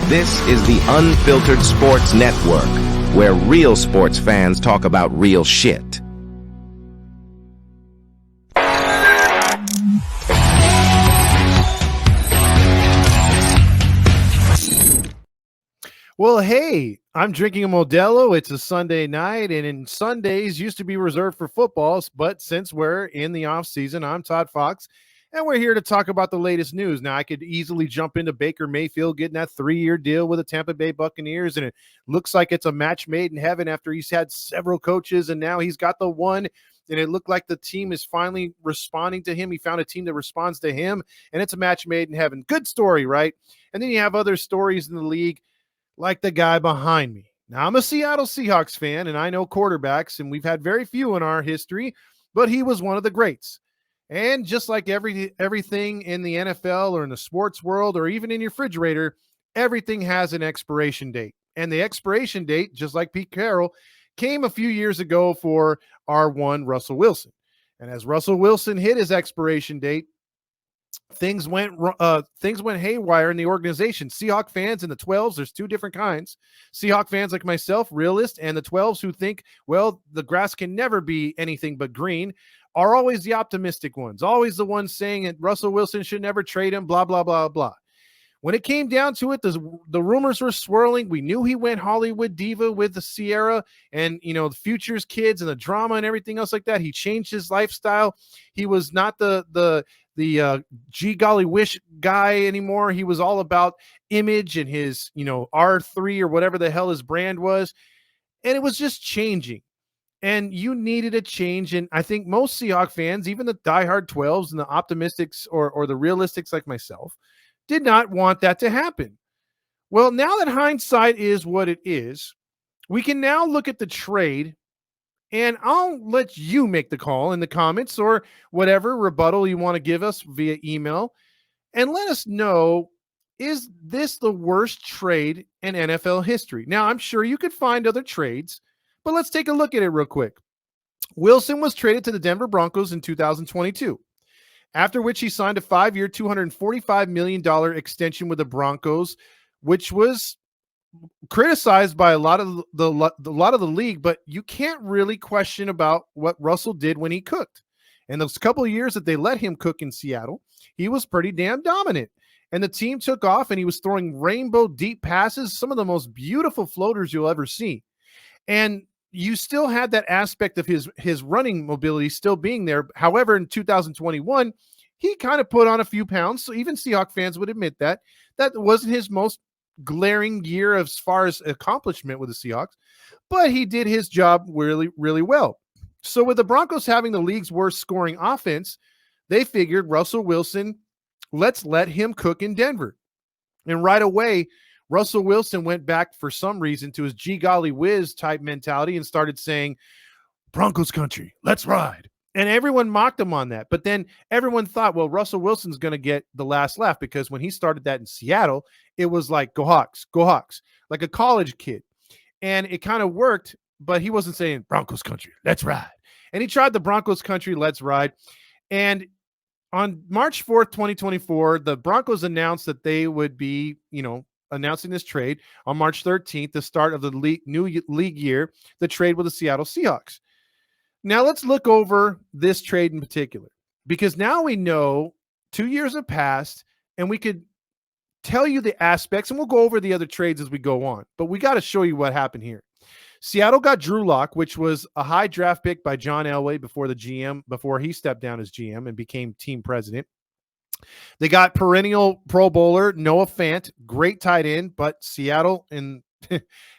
This is the Unfiltered Sports Network, where real sports fans talk about real shit. Well, hey, I'm drinking a Modelo. It's a Sunday night, and Sundays used to be reserved for footballs, but since we're in the off season, I'm Todd Fox, and we're here to talk about the latest news. Now, I could easily jump into Baker Mayfield getting that 3-year deal with the Tampa Bay Buccaneers, and it looks like it's a match made in heaven after he's had several coaches, and now he's got the one, and it looked like the team is finally responding to him. He found a team that responds to him, and it's a match made in heaven. Good story, right? And then you have other stories in the league, like the guy behind me. Now, I'm a Seattle Seahawks fan, and I know quarterbacks, and we've had very few in our history, but he was one of the greats. And just like everything in the NFL or in the sports world or even in your refrigerator, everything has an expiration date. And the expiration date, just like Pete Carroll, came a few years ago for our one Russell Wilson. And as Russell Wilson hit his expiration date, things went haywire in the organization. Seahawk fans and the 12s, there's two different kinds. Seahawk fans like myself, realist, and the 12s who think, well, the grass can never be anything but green, are always the optimistic ones, always the ones saying that Russell Wilson should never trade him, blah, blah, blah, blah. When it came down to it, the rumors were swirling. We knew he went Hollywood diva with the Sierra and, the Futures kids and the drama and everything else like that. He changed his lifestyle. He was not the gee golly wish guy anymore. He was all about image and his, R3 or whatever the hell his brand was. And it was just changing. And you needed a change. And I think most Seahawks fans, even the diehard 12s and the optimistics or the realistics like myself, did not want that to happen. Well, now that hindsight is what it is, we can now look at the trade, and I'll let you make the call in the comments or whatever rebuttal you want to give us via email, and let us know, is this the worst trade in NFL history? Now, I'm sure you could find other trades, but let's take a look at it real quick. Wilson was traded to the Denver Broncos in 2022. After which he signed a 5-year, $245 million extension with the Broncos, which was criticized by a lot of the league, but you can't really question about what Russell did when he cooked. And those couple of years that they let him cook in Seattle, he was pretty damn dominant. And the team took off, and he was throwing rainbow deep passes, some of the most beautiful floaters you'll ever see. And you still had that aspect of his running mobility still being there. However, in 2021, he kind of put on a few pounds. So even Seahawks fans would admit that wasn't his most glaring year as far as accomplishment with the Seahawks, but he did his job really, really well. So with the Broncos having the league's worst scoring offense, they figured Russell Wilson, let's let him cook in Denver. And right away, Russell Wilson went back for some reason to his gee golly whiz type mentality and started saying, Broncos country, let's ride. And everyone mocked him on that. But then everyone thought, well, Russell Wilson's going to get the last laugh, because when he started that in Seattle, it was like, go Hawks, like a college kid. And it kind of worked, but he wasn't saying Broncos country, let's ride. And he tried the Broncos country, let's ride. And on March 4th, 2024, the Broncos announced that they would be, announcing this trade on March 13th, the start of the new league year, the trade with the Seattle Seahawks. Now let's look over this trade in particular, because now we know 2 years have passed, and we could tell you the aspects, and we'll go over the other trades as we go on, but we got to show you what happened here. Seattle got Drew Lock, which was a high draft pick by John Elway before he stepped down as GM and became team president. They got perennial Pro Bowler Noah Fant, great tight end, but Seattle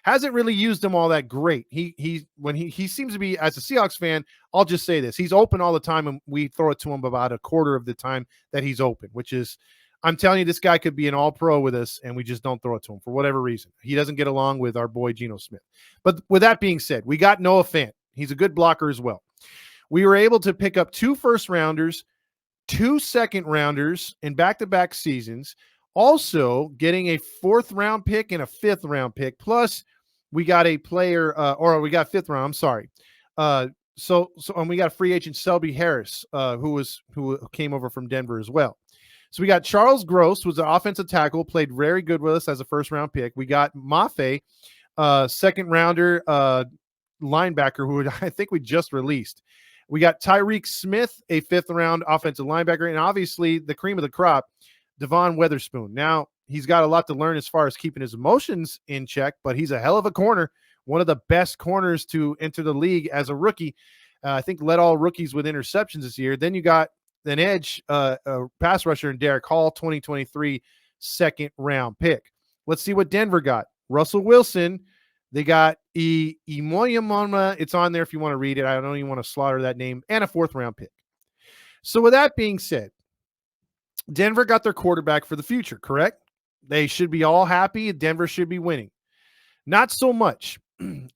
hasn't really used him all that great. He seems to be, as a Seahawks fan, I'll just say this: he's open all the time, and we throw it to him about a quarter of the time that he's open, which is, I'm telling you, this guy could be an all-pro with us, and we just don't throw it to him for whatever reason. He doesn't get along with our boy Geno Smith. But with that being said, we got Noah Fant. He's a good blocker as well. We were able to pick up 2 first-rounders, 2 second-rounders in back-to-back seasons, also getting a 4th-round pick and a 5th-round pick. Plus, we got a player, or we got 5th round, I'm sorry. And we got free agent Selby Harris, who came over from Denver as well. So we got Charles Gross, was an offensive tackle, played very good with us as a first-round pick. We got Mafe, second-rounder linebacker, who I think we just released. We got Tyreek Smith, a fifth-round offensive linebacker, and obviously the cream of the crop, Devon Weatherspoon. Now, he's got a lot to learn as far as keeping his emotions in check, but he's a hell of a corner, one of the best corners to enter the league as a rookie. I think led all rookies with interceptions this year. Then you got an edge pass rusher in Derek Hall, 2023 second-round pick. Let's see what Denver got. Russell Wilson. They got Imoyamama. It's on there if you want to read it. I don't even want to slaughter that name. And a fourth-round pick. So with that being said, Denver got their quarterback for the future, correct? They should be all happy. Denver should be winning. Not so much.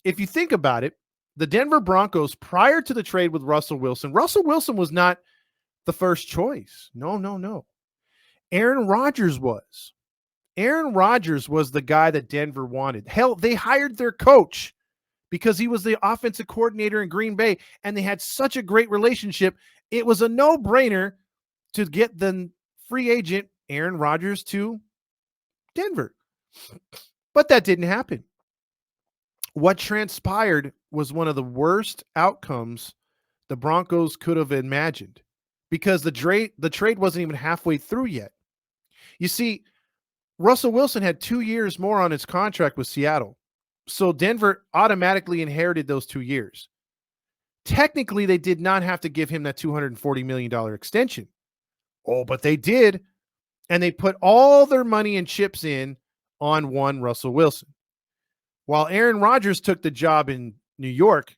If you think about it, the Denver Broncos, prior to the trade with Russell Wilson was not the first choice. No. Aaron Rodgers was. Aaron Rodgers was the guy that Denver wanted. Hell, they hired their coach because he was the offensive coordinator in Green Bay, and they had such a great relationship. It was a no-brainer to get the free agent Aaron Rodgers to Denver. But that didn't happen. What transpired was one of the worst outcomes the Broncos could have imagined, because the trade wasn't even halfway through yet. You see, Russell Wilson had 2 years more on his contract with Seattle. So Denver automatically inherited those 2 years. Technically, they did not have to give him that $240 million extension. Oh, but they did. And they put all their money and chips in on one Russell Wilson. While Aaron Rodgers took the job in New York,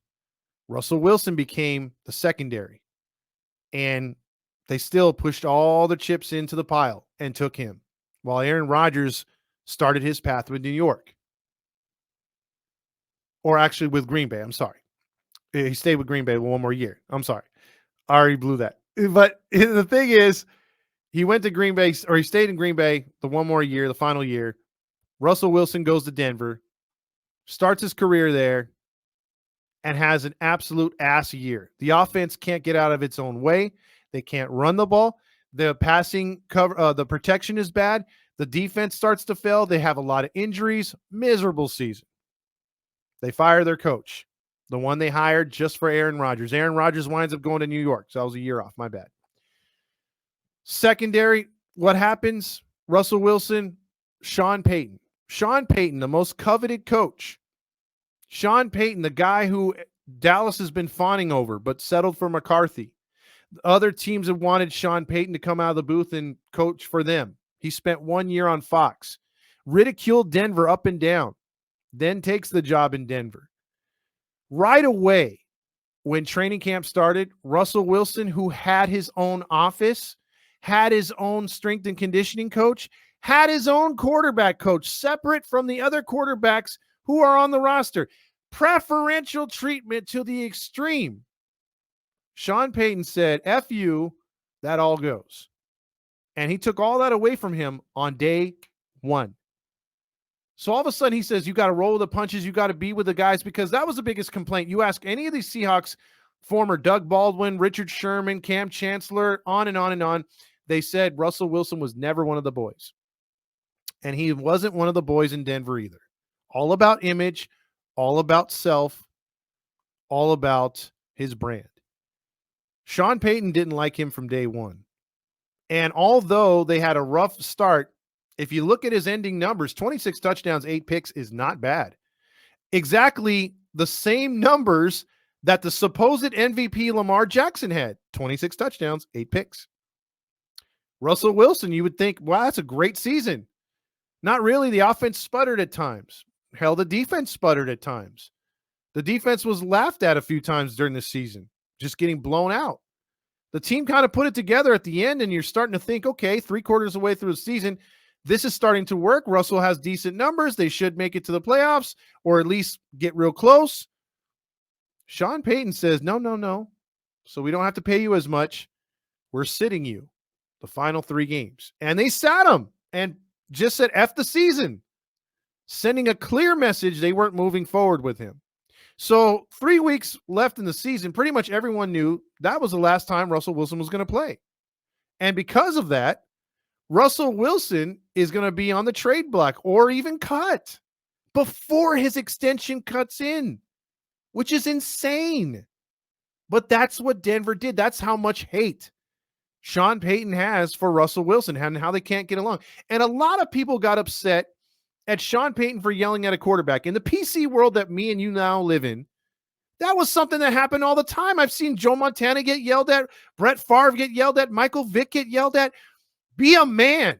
Russell Wilson became the secondary. And they still pushed all the chips into the pile and took him, while Aaron Rodgers started his path with New York. Or actually with Green Bay, I'm sorry. He stayed with Green Bay one more year. I'm sorry. I already blew that. But the thing is, he went to Green Bay, or he stayed in Green Bay the one more year, the final year. Russell Wilson goes to Denver, starts his career there, and has an absolute ass year. The offense can't get out of its own way. They can't run the ball. The passing cover, the protection is bad. The defense starts to fail. They have a lot of injuries. Miserable season. They fire their coach, the one they hired just for Aaron Rodgers. Aaron Rodgers winds up going to New York, so that was a year off. My bad. Secondary, what happens? Russell Wilson, Sean Payton. Sean Payton, the most coveted coach. Sean Payton, the guy who Dallas has been fawning over, but settled for McCarthy. Other teams have wanted Sean Payton to come out of the booth and coach for them. He spent 1 year on Fox, ridiculed Denver up and down, then takes the job in Denver. Right away, when training camp started, Russell Wilson, who had his own office, had his own strength and conditioning coach, had his own quarterback coach, separate from the other quarterbacks who are on the roster. Preferential treatment to the extreme. Sean Payton said, F you, that all goes. And he took all that away from him on day one. So all of a sudden he says, you got to roll with the punches. You got to be with the guys, because that was the biggest complaint. You ask any of these Seahawks, former Doug Baldwin, Richard Sherman, Cam Chancellor, on and on and on. They said Russell Wilson was never one of the boys. And he wasn't one of the boys in Denver either. All about image, all about self, all about his brand. Sean Payton didn't like him from day one. And although they had a rough start, if you look at his ending numbers, 26 touchdowns, 8 picks is not bad. Exactly the same numbers that the supposed MVP Lamar Jackson had. 26 touchdowns, 8 picks. Russell Wilson, you would think, wow, that's a great season. Not really. The offense sputtered at times. Hell, the defense sputtered at times. The defense was laughed at a few times during the season, just getting blown out. The team kind of put it together at the end, and you're starting to think, okay, 3/4 of the way through the season, this is starting to work. Russell has decent numbers. They should make it to the playoffs, or at least get real close. Sean Payton says, no. So we don't have to pay you as much. We're sitting you the final 3 games. And they sat him and just said, F the season, sending a clear message they weren't moving forward with him. So 3 weeks left in the season, pretty much everyone knew that was the last time Russell Wilson was going to play. And because of that, Russell Wilson is going to be on the trade block or even cut before his extension cuts in, which is insane. But that's what Denver did. That's how much hate Sean Payton has for Russell Wilson and how they can't get along. And a lot of people got upset at Sean Payton for yelling at a quarterback. In the PC world that me and you now live in, that was something that happened all the time. I've seen Joe Montana get yelled at, Brett Favre get yelled at, Michael Vick get yelled at. Be a man.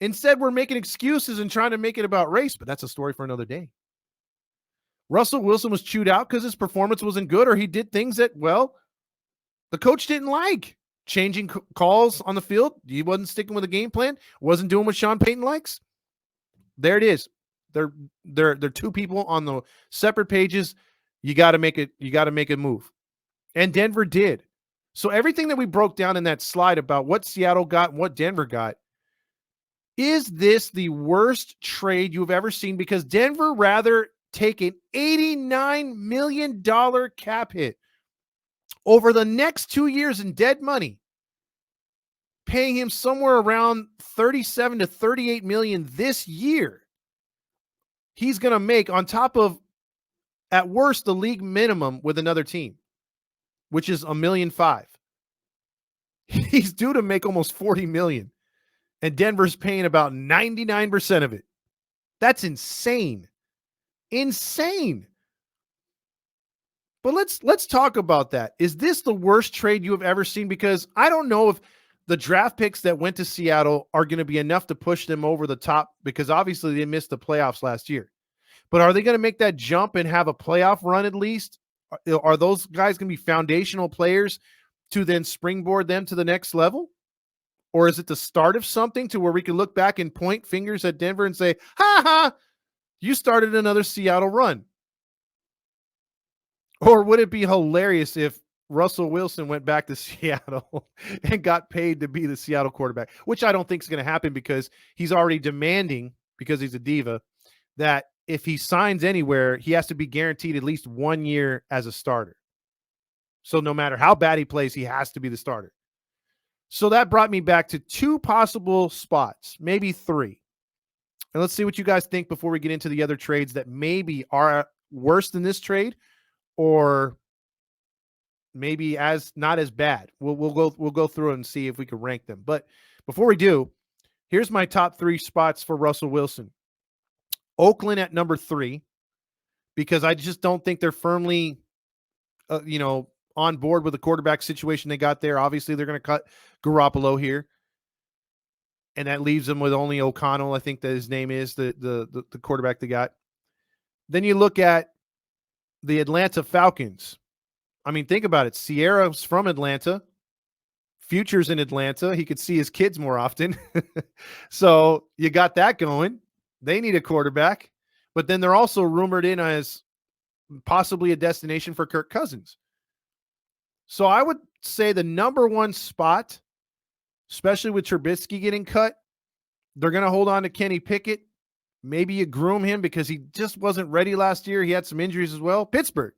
Instead, we're making excuses and trying to make it about race, but that's a story for another day. Russell Wilson was chewed out because his performance wasn't good, or he did things that, well, the coach didn't like. Changing calls on the field. He wasn't sticking with the game plan. Wasn't doing what Sean Payton likes. There it is. They're two people on the separate pages. You got to make it. You got to make a move, and Denver did. So everything that we broke down in that slide about what Seattle got and what Denver got, is this the worst trade you've ever seen? Because Denver rather take an $89 million cap hit over the next 2 years in dead money, paying him somewhere around 37 to 38 million this year. He's going to make on top of, at worst, the league minimum with another team, which is $1.5 million. He's due to make almost 40 million, and Denver's paying about 99% of it. That's insane. Insane. But let's talk about that. Is this the worst trade you have ever seen? Because I don't know if the draft picks that went to Seattle are going to be enough to push them over the top, because obviously they missed the playoffs last year. But are they going to make that jump and have a playoff run at least? Are those guys going to be foundational players to then springboard them to the next level? Or is it the start of something to where we can look back and point fingers at Denver and say, ha ha, you started another Seattle run? Or would it be hilarious if Russell Wilson went back to Seattle and got paid to be the Seattle quarterback, which I don't think is going to happen, because he's already demanding, because he's a diva, that if he signs anywhere, he has to be guaranteed at least 1 year as a starter. So no matter how bad he plays, he has to be the starter. So that brought me back to two possible spots, maybe three. And let's see what you guys think before we get into the other trades that maybe are worse than this trade, or maybe not as bad. We'll go through and see if we can rank them. But before we do, here's my top three spots for Russell Wilson. Oakland at number 3, because I just don't think they're firmly, on board with the quarterback situation they got there. Obviously, they're going to cut Garoppolo here, and that leaves them with only O'Connell, I think that his name is, the quarterback they got. Then you look at the Atlanta Falcons. I mean, think about it. Sierra's from Atlanta. Future's in Atlanta. He could see his kids more often. So you got that going. They need a quarterback. But then they're also rumored in as possibly a destination for Kirk Cousins. So I would say the number one spot, especially with Trubisky getting cut, they're going to hold on to Kenny Pickett. Maybe you groom him because he just wasn't ready last year. He had some injuries as well. Pittsburgh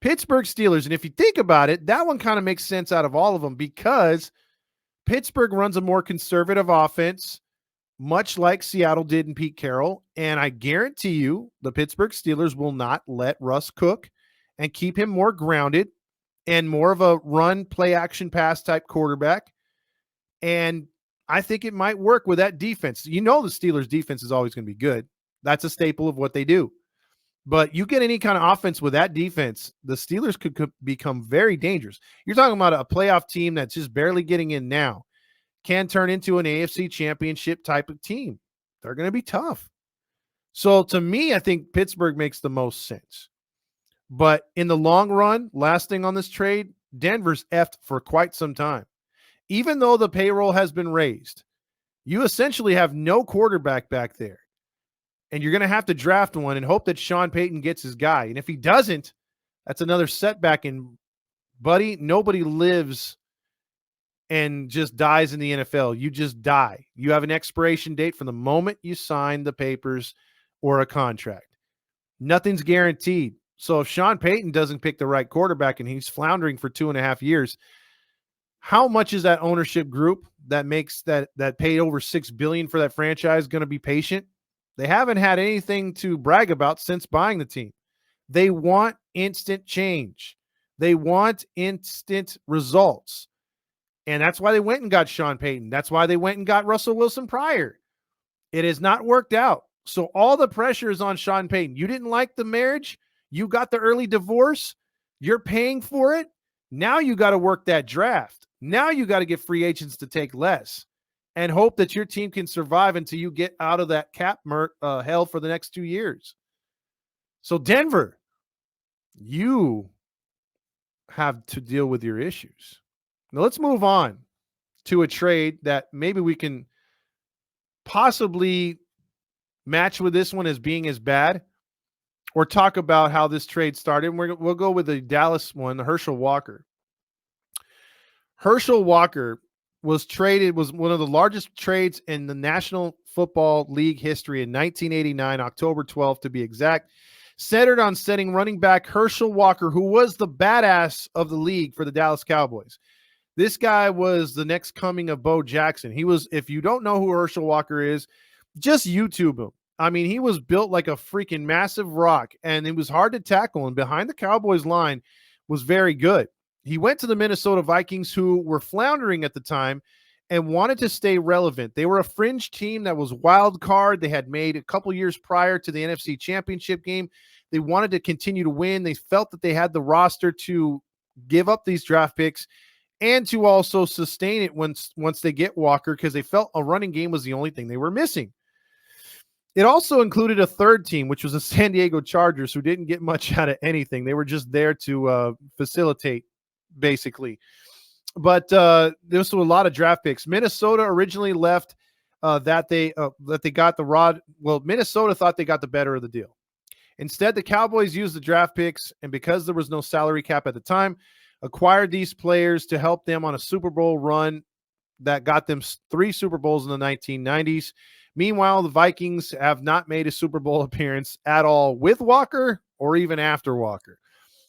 Steelers. And if you think about it, that one kind of makes sense out of all of them, because Pittsburgh runs a more conservative offense, much like Seattle did in Pete Carroll. And I guarantee you the Pittsburgh Steelers will not let Russ cook and keep him more grounded and more of a run, play action, pass type quarterback. And I think it might work with that defense. You know, the Steelers defense is always going to be good. That's a staple of what they do. But you get any kind of offense with that defense, the Steelers could become very dangerous. You're talking about a playoff team that's just barely getting in now, can turn into an AFC championship type of team. They're going to be tough. So to me, I think Pittsburgh makes the most sense. But in the long run, last thing on this trade, Denver's effed for quite some time. Even though the payroll has been raised, you essentially have no quarterback back there. And you're going to have to draft one and hope that Sean Payton gets his guy. And if he doesn't, that's another setback. And, buddy, nobody lives and just dies in the NFL. You just die. You have an expiration date from the moment you sign the papers or a contract. Nothing's guaranteed. So if Sean Payton doesn't pick the right quarterback and he's floundering for 2.5 years, how much is that ownership group that makes that paid over $6 billion for that franchise going to be patient? They haven't had anything to brag about since buying the team. They want instant change. They want instant results. And that's why they went and got Sean Payton. That's why they went and got Russell Wilson prior. It has not worked out. So all the pressure is on Sean Payton. You didn't like the marriage. You got the early divorce. You're paying for it. Now you got to work that draft. Now you got to get free agents to take less and hope that your team can survive until you get out of that cap hell for the next 2 years. So Denver, you have to deal with your issues. Now let's move on to a trade that maybe we can possibly match with this one as being as bad, or talk about how this trade started. We'll go with the Dallas one, the Herschel Walker. Herschel Walker was one of the largest trades in the National Football League history in 1989, October 12th to be exact, centered on setting running back Herschel Walker, who was the badass of the league for the Dallas Cowboys. This guy was the next coming of Bo Jackson. He was, if you don't know who Herschel Walker is, just YouTube him. I mean, he was built like a freaking massive rock, and it was hard to tackle, and behind the Cowboys line was very good. He went to the Minnesota Vikings, who were floundering at the time and wanted to stay relevant. They were a fringe team that was wild card. They had made a couple years prior to the NFC Championship game. They wanted to continue to win. They felt that they had the roster to give up these draft picks and to also sustain it once they get Walker, because they felt a running game was the only thing they were missing. It also included a third team, which was the San Diego Chargers, who didn't get much out of anything. They were just there to facilitate, basically. But there was a lot of draft picks. Minnesota originally left that they got the rod. Well, Minnesota thought they got the better of the deal. Instead, the Cowboys used the draft picks, and because there was no salary cap at the time, acquired these players to help them on a Super Bowl run that got them 3 Super Bowls in the 1990s. Meanwhile, the Vikings have not made a Super Bowl appearance at all with Walker or even after Walker.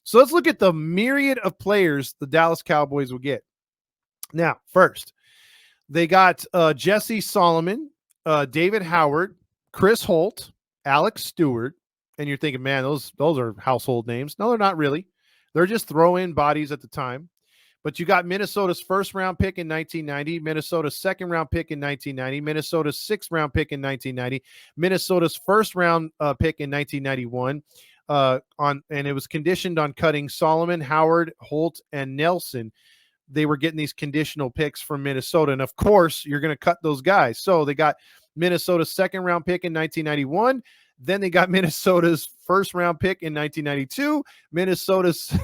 So let's look at the myriad of players the Dallas Cowboys will get. Now, first, they got Jesse Solomon, David Howard, Chris Holt, Alex Stewart, and you're thinking, man, those are household names. No, they're not really. They're just throw-in bodies at the time. But you got Minnesota's first-round pick in 1990, Minnesota's second-round pick in 1990, Minnesota's sixth-round pick in 1990, Minnesota's first-round pick in 1991, and it was conditioned on cutting Solomon, Howard, Holt, and Nelson. They were getting these conditional picks from Minnesota, and of course, you're going to cut those guys. So they got Minnesota's second-round pick in 1991. Then they got Minnesota's first-round pick in 1992, Minnesota's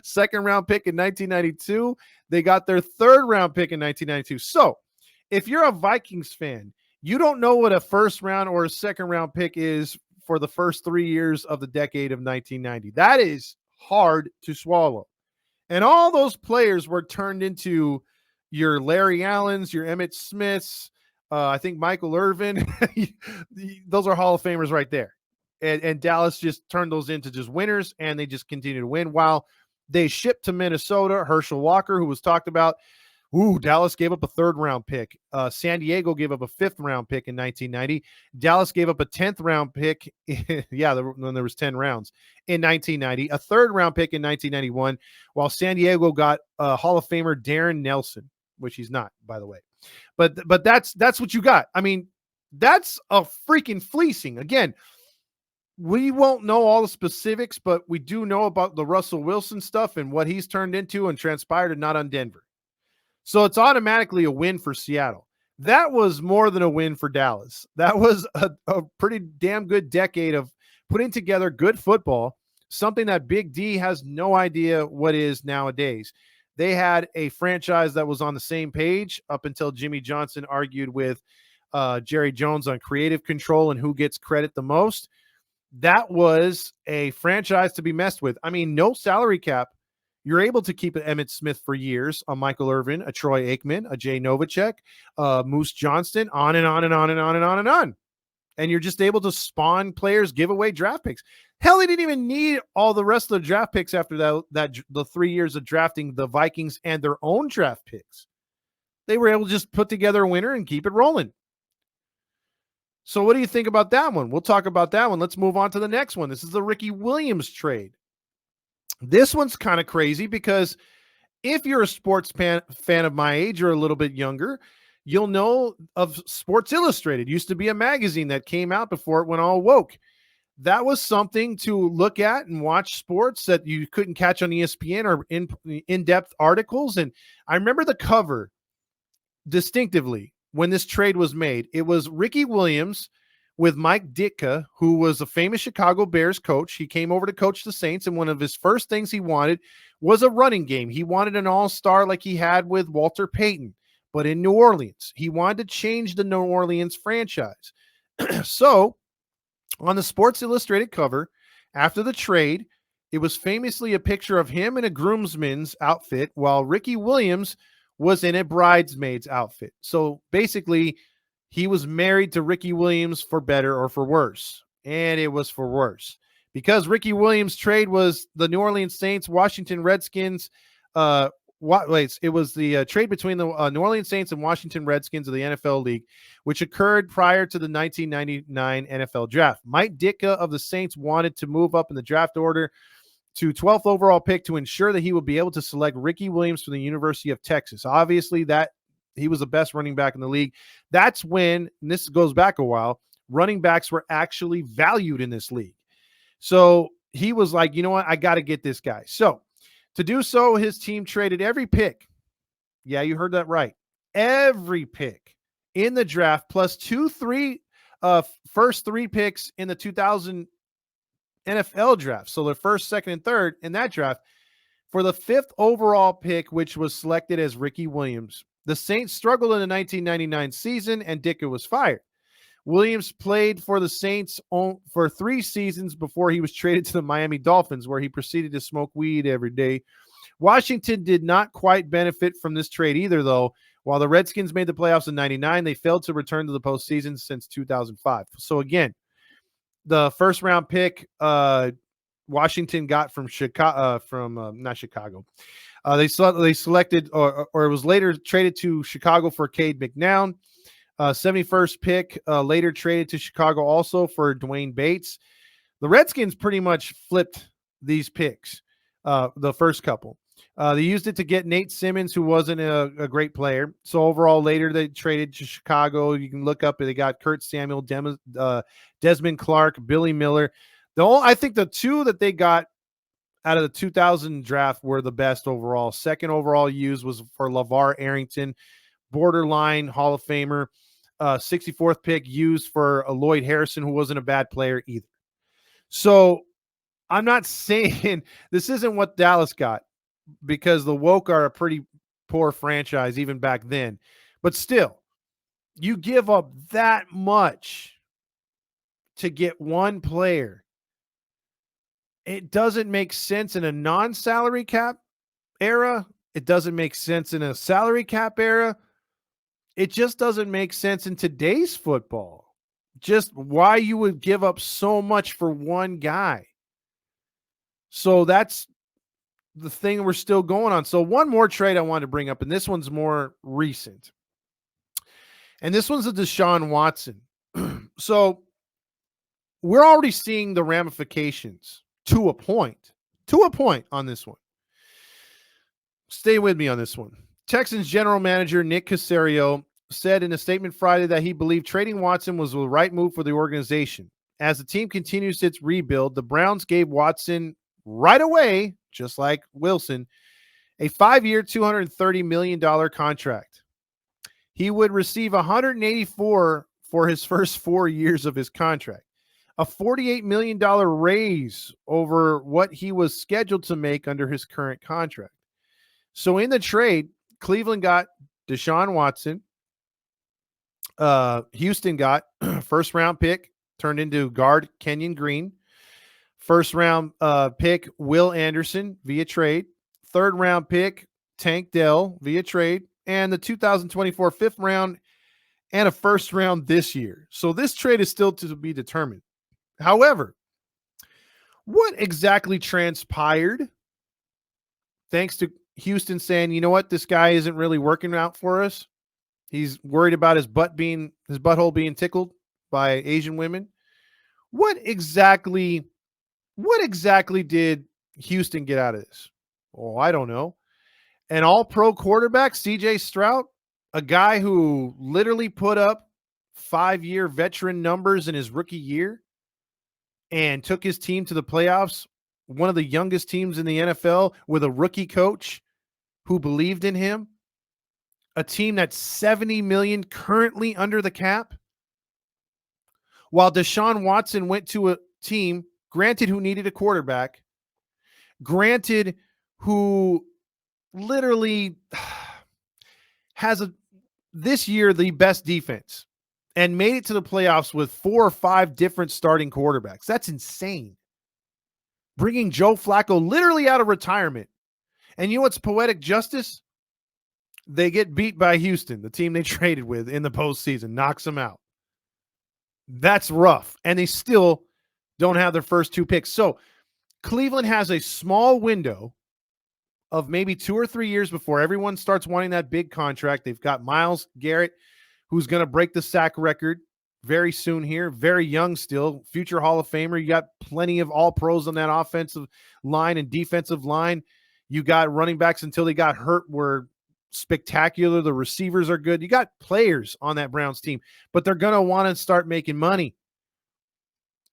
second-round pick in 1992. They got their third-round pick in 1992. So if you're a Vikings fan, you don't know what a first-round or a second-round pick is for the first 3 years of the decade of 1990. That is hard to swallow. And all those players were turned into your Larry Allens, your Emmitt Smiths, I think Michael Irvin. Those are Hall of Famers right there. And Dallas just turned those into just winners, and they just continue to win while they shipped to Minnesota Herschel Walker, who was talked about. Dallas gave up a third-round pick. San Diego gave up a fifth-round pick in 1990. Dallas gave up a 10th-round pick. When there was 10 rounds in 1990. A third-round pick in 1991, while San Diego got Hall of Famer Darren Nelson, which he's not, by the way. But that's what you got. I mean, that's a freaking fleecing. Again, we won't know all the specifics, but we do know about the Russell Wilson stuff and what he's turned into and transpired and not on Denver. So it's automatically a win for Seattle. That was more than a win for Dallas. That was a pretty damn good decade of putting together good football, something that Big D has no idea what is nowadays. They had a franchise that was on the same page up until Jimmy Johnson argued with Jerry Jones on creative control and who gets credit the most. That was a franchise to be messed with. I mean, no salary cap. You're able to keep an Emmitt Smith for years, a Michael Irvin, a Troy Aikman, a Jay Novacek, Moose Johnston, on and on and on and on and on and on. and you're just able to spawn players, give away draft picks. Hell, they didn't even need all the rest of the draft picks after the 3 years of drafting the Vikings and their own draft picks. They were able to just put together a winner and keep it rolling. So what do you think about that one? We'll talk about that one. Let's move on to the next one. This is the Ricky Williams trade. This one's kind of crazy because if you're a sports fan of my age or a little bit younger, you'll know of Sports Illustrated. It used to be a magazine that came out before it went all woke. That was something to look at and watch sports that you couldn't catch on ESPN or in-depth articles. And I remember the cover distinctively when this trade was made. It was Ricky Williams with Mike Ditka, who was a famous Chicago Bears coach. He came over to coach the Saints, and one of his first things he wanted was a running game. He wanted an all-star like he had with Walter Payton, but in New Orleans. He wanted to change the New Orleans franchise. So, on the Sports Illustrated cover, after the trade, it was famously a picture of him in a groomsman's outfit while Ricky Williams was in a bridesmaid's outfit. So basically, he was married to Ricky Williams for better or for worse. And it was for worse. Because Ricky Williams' trade was the New Orleans Saints, Washington Redskins. It was the trade between the New Orleans Saints and Washington Redskins of the NFL League, which occurred prior to the 1999 NFL Draft. Mike Ditka of the Saints wanted to move up in the draft order to 12th overall pick to ensure that he would be able to select Ricky Williams from the University of Texas. Obviously, that he was the best running back in the league. That's when, and this goes back a while, running backs were actually valued in this league. So he was like, you know what? I got to get this guy. So to do so, his team traded every pick. Yeah, you heard that right. Every pick in the draft plus first three picks in the 2000 NFL draft. So the first, second, and third in that draft for the 5th overall pick, which was selected as Ricky Williams. The Saints struggled in the 1999 season, and Ditka was fired. Williams played for the Saints for 3 seasons before he was traded to the Miami Dolphins, where he proceeded to smoke weed every day. Washington did not quite benefit from this trade either, though. While the Redskins made the playoffs in 99, they failed to return to the postseason since 2005. So again, the first round pick Washington got from Chicago, not Chicago. They selected, or it was later traded to Chicago for Cade McNown. 71st pick later traded to Chicago also for Dwayne Bates. The Redskins pretty much flipped these picks, the first couple. They used it to get Nate Simmons, who wasn't a great player. So overall, later they traded to Chicago. You can look up, they got Kurt Samuel, Desmond Clark, Billy Miller. I think the two that they got out of the 2000 draft were the best overall. Second overall used was for LeVar Arrington, borderline Hall of Famer. 64th pick used for Lloyd Harrison, who wasn't a bad player either. So I'm not saying this isn't what Dallas got, because the woke are a pretty poor franchise even back then. But still, you give up that much to get one player. It doesn't make sense in a non-salary cap era. It doesn't make sense in a salary cap era. It just doesn't make sense in today's football. Just why you would give up so much for one guy. So that's the thing we're still going on. So one more trade I wanted to bring up, and this one's more recent. And this one's a Deshaun Watson. So we're already seeing the ramifications to a point on this one. Stay with me on this one. Texans general manager Nick Caserio said in a statement Friday that he believed trading Watson was the right move for the organization. As the team continues its rebuild, the Browns gave Watson right away, just like Wilson, a 5-year, $230 million contract. He would receive $184 for his first 4 years of his contract, a $48 million raise over what he was scheduled to make under his current contract. So in the trade, Cleveland got Deshaun Watson. Houston got first round pick turned into guard Kenyon Green. First round pick Will Anderson via trade. Third round pick Tank Dell via trade. And the 2024 fifth round and a first round this year. So this trade is still to be determined. However, what exactly transpired thanks to Houston saying, you know what, this guy isn't really working out for us. He's worried about his butthole being tickled by Asian women. What exactly did Houston get out of this? Oh, I don't know. An all-pro quarterback, CJ Stroud, a guy who literally put up 5-year veteran numbers in his rookie year and took his team to the playoffs, one of the youngest teams in the NFL with a rookie coach who believed in him, a team that's $70 million currently under the cap, while Deshaun Watson went to a team, granted, who needed a quarterback, granted, who literally has this year the best defense and made it to the playoffs with 4 or 5 different starting quarterbacks. That's insane. Bringing Joe Flacco literally out of retirement. And you know what's poetic justice? They get beat by Houston, the team they traded with in the postseason, knocks them out. That's rough. And they still don't have their first 2 picks. So Cleveland has a small window of maybe 2 or 3 years before everyone starts wanting that big contract. They've got Myles Garrett, who's going to break the sack record very soon here. Very young still, future Hall of Famer. You got plenty of all pros on that offensive line and defensive line. You got running backs until they got hurt were spectacular. The receivers are good. You got players on that Browns team, but they're going to want to start making money.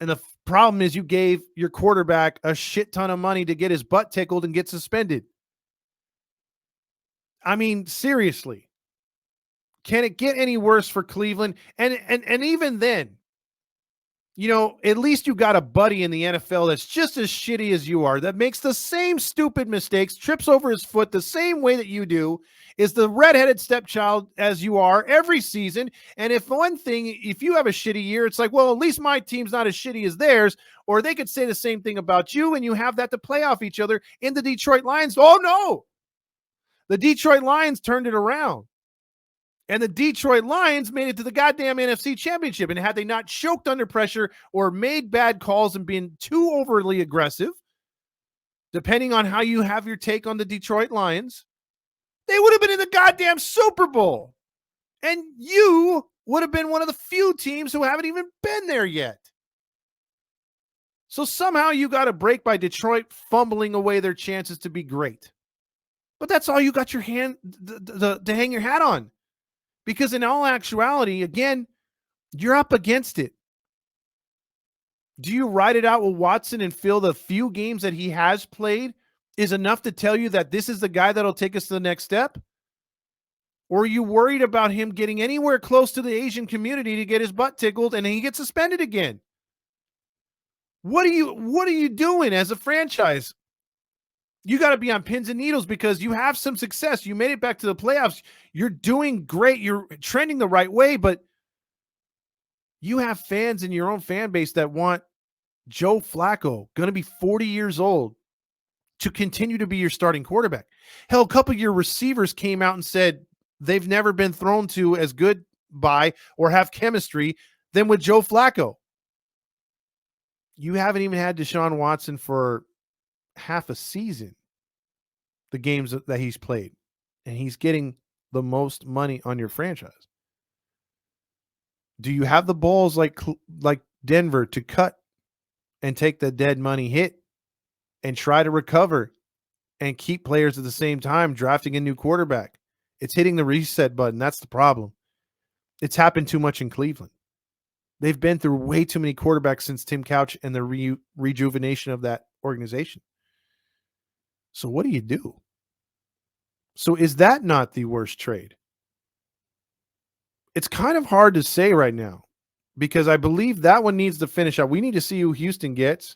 And the problem is you gave your quarterback a shit ton of money to get his butt tickled and get suspended. I mean, seriously, can it get any worse for Cleveland? And even then, you know, at least you got a buddy in the NFL that's just as shitty as you are, that makes the same stupid mistakes, trips over his foot the same way that you do, is the redheaded stepchild as you are every season. And if you have a shitty year, it's like, well, at least my team's not as shitty as theirs. Or they could say the same thing about you, and you have that to play off each other. In the Detroit Lions, oh no, the Detroit Lions turned it around. And the Detroit Lions made it to the goddamn NFC Championship. And had they not choked under pressure or made bad calls and been too overly aggressive, depending on how you have your take on the Detroit Lions, they would have been in the goddamn Super Bowl. And you would have been one of the few teams who haven't even been there yet. So somehow you got a break by Detroit fumbling away their chances to be great. But that's all you got your hand to hang your hat on. Because in all actuality, again, you're up against it. Do you ride it out with Watson and feel the few games that he has played is enough to tell you that this is the guy that'll take us to the next step? Or are you worried about him getting anywhere close to the Asian community to get his butt tickled and then he gets suspended again? What are you doing as a franchise? You got to be on pins and needles because you have some success. You made it back to the playoffs. You're doing great. You're trending the right way, but you have fans in your own fan base that want Joe Flacco, going to be 40 years old, to continue to be your starting quarterback. Hell, a couple of your receivers came out and said they've never been thrown to as good by or have chemistry than with Joe Flacco. You haven't even had Deshaun Watson for half a season, the games that he's played, and he's getting the most money on your franchise. Do you have the balls like Denver to cut and take the dead money hit and try to recover and keep players at the same time, drafting a new quarterback? It's hitting the reset button. That's the problem. It's happened too much in Cleveland. They've been through way too many quarterbacks since Tim Couch and the rejuvenation of that organization. So what do you do? So is that not the worst trade? It's kind of hard to say right now because I believe that one needs to finish out. We need to see who Houston gets,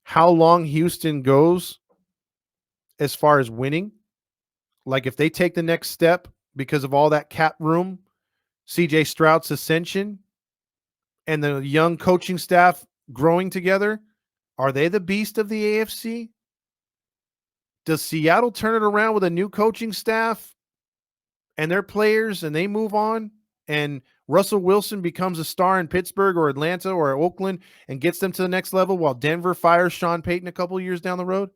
how long Houston goes as far as winning. Like if they take the next step because of all that cap room, CJ Stroud's ascension, and the young coaching staff growing together, are they the beast of the AFC? Does Seattle turn it around with a new coaching staff and their players and they move on and Russell Wilson becomes a star in Pittsburgh or Atlanta or Oakland and gets them to the next level while Denver fires Sean Payton a couple years down the road?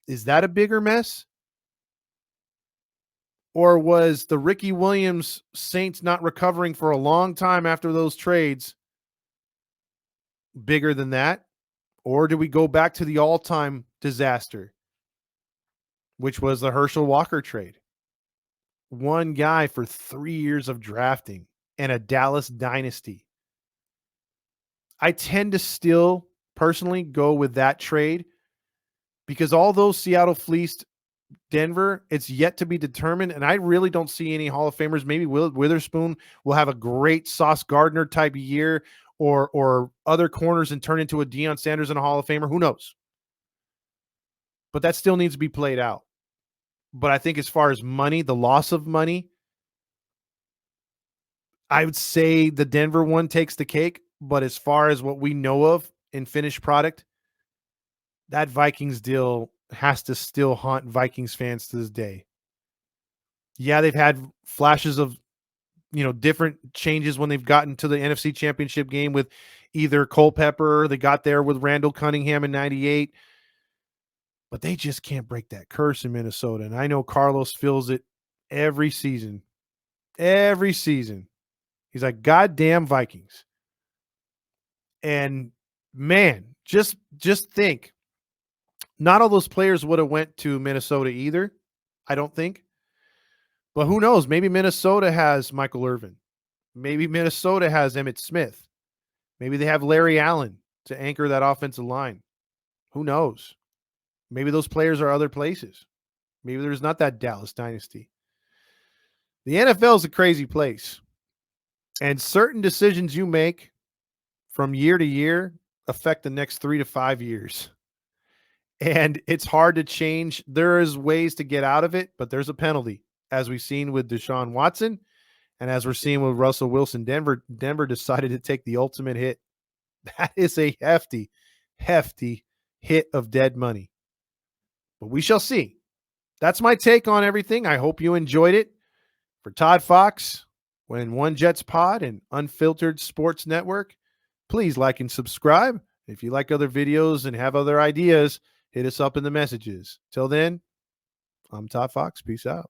Is that a bigger mess? Or was the Ricky Williams Saints not recovering for a long time after those trades bigger than that? Or do we go back to the all-time disaster, which was the Herschel Walker trade? One guy for 3 years of drafting and a Dallas dynasty. I tend to still personally go with that trade because although Seattle fleeced Denver, it's yet to be determined, and I really don't see any Hall of Famers. Maybe Witherspoon will have a great Sauce Gardner type year, or other corners and turn into a Deion Sanders and a Hall of Famer. Who knows? But that still needs to be played out. But I think as far as money, the loss of money, I would say the Denver one takes the cake. But as far as what we know of in finished product, that Vikings deal has to still haunt Vikings fans to this day. Yeah, they've had flashes of, different changes when they've gotten to the NFC Championship game with either Culpepper, they got there with Randall Cunningham in 98, but they just can't break that curse in Minnesota. And I know Carlos feels it every season. Every season. He's like, goddamn Vikings. And man, just think, not all those players would have went to Minnesota either, I don't think. But who knows? Maybe Minnesota has Michael Irvin. Maybe Minnesota has Emmitt Smith. Maybe they have Larry Allen to anchor that offensive line. Who knows? Maybe those players are other places. Maybe there's not that Dallas dynasty. The NFL is a crazy place. And certain decisions you make from year to year affect the next 3 to 5 years. And it's hard to change. There is ways to get out of it, but there's a penalty, as we've seen with Deshaun Watson and as we're seeing with Russell Wilson. Denver decided to take the ultimate hit. That is a hefty, hefty hit of dead money. But we shall see. That's my take on everything. I hope you enjoyed it. For Todd Fox, when One Jets Pod and Unfiltered Sports Network, please like and subscribe. If you like other videos and have other ideas, hit us up in the messages. Till then, I'm Todd Fox. Peace out.